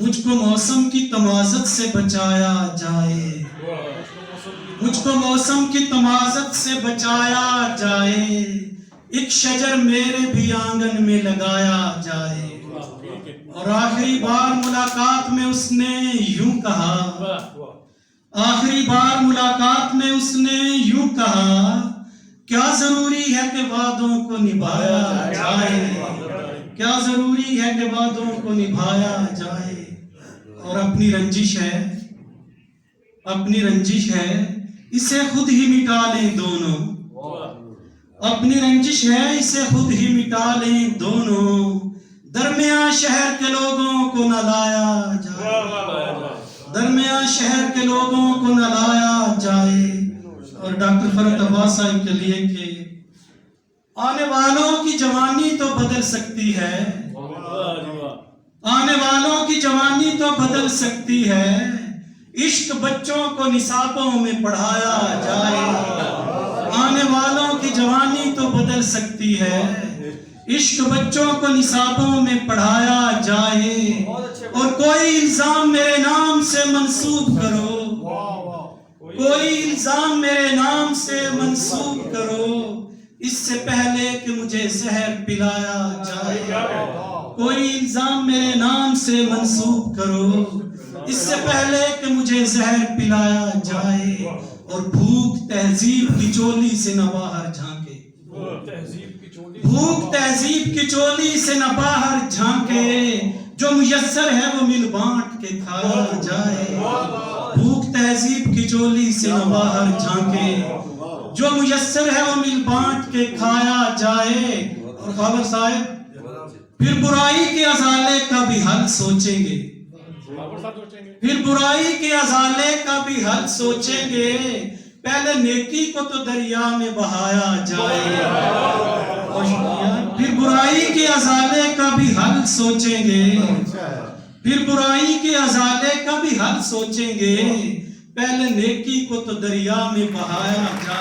مجھ کو موسم کی تمازت سے بچایا جائے، مجھ کو موسم کی تمازت سے بچایا جائے، ایک شجر میرے بھی آنگن میں لگایا جائے۔ اور آخری بار ملاقات میں اس نے یوں کہا، آخری بار ملاقات میں اس نے یوں کہا، کیا ضروری ہے کہ وعدوں کو نبھایا جائے، کیا ضروری ہے کہ وعدوں کو نبھایا جائے۔ اور اپنی رنجش ہے، اپنی رنجش ہے، اسے خود ہی مٹا لیں دونوں، اپنی رنجش ہے، اسے خود ہی مٹا لیں دونوں، درمیان شہر کے لوگوں کو نہ لایا جائے، درمیان شہر کے لوگوں کو نہ لایا جائے۔ اور ڈاکٹر فرحت عباس صاحب کے لیے کہ آنے والوں کی جوانی تو بدل سکتی ہے، آنے والوں کی جوانی تو بدل سکتی ہے، عشق بچوں کو نصابوں میں پڑھایا جائے، آنے والوں کی جوانی تو بدل سکتی ہے، عشق بچوں کو نصابوں میں پڑھایا جائے۔ اور کوئی الزام میرے نام سے منسوب کرو، کوئی الزام میرے نام سے منسوب کرو، اس سے پہلے کہ مجھے زہر پلایا جائے، کوئی الزام میرے نام سے منسوب کرو، اس سے پہلے کہ مجھے زہر پلایا جائے۔ اور بھوک تہذیب کی چولی سے نہ باہر جھانکے، بھوک تہذیب کی چولی سے نہ باہر جھانکے، جو میسر ہے وہ مل بانٹ کے کھایا جائے، بھوک تہذیب کی چولی سے نہ باہر جھانکے، جو میسر ہے وہ مل بانٹ کے کھایا جائے۔ اور خابر صاحب پھر برائی کے ازالے کا بھی حل سوچیں گے، پھر برائی کے ازالے کا بھی حل سوچیں گے، پہلے نیکی کو تو دریا میں بہایا جائے۔ پھر برائی کے ازالے کا بھی حل سوچیں گے، پھر برائی کے ازالے کا بھی حل سوچیں گے، پہلے نیکی کو تو دریا میں بہایا جائے۔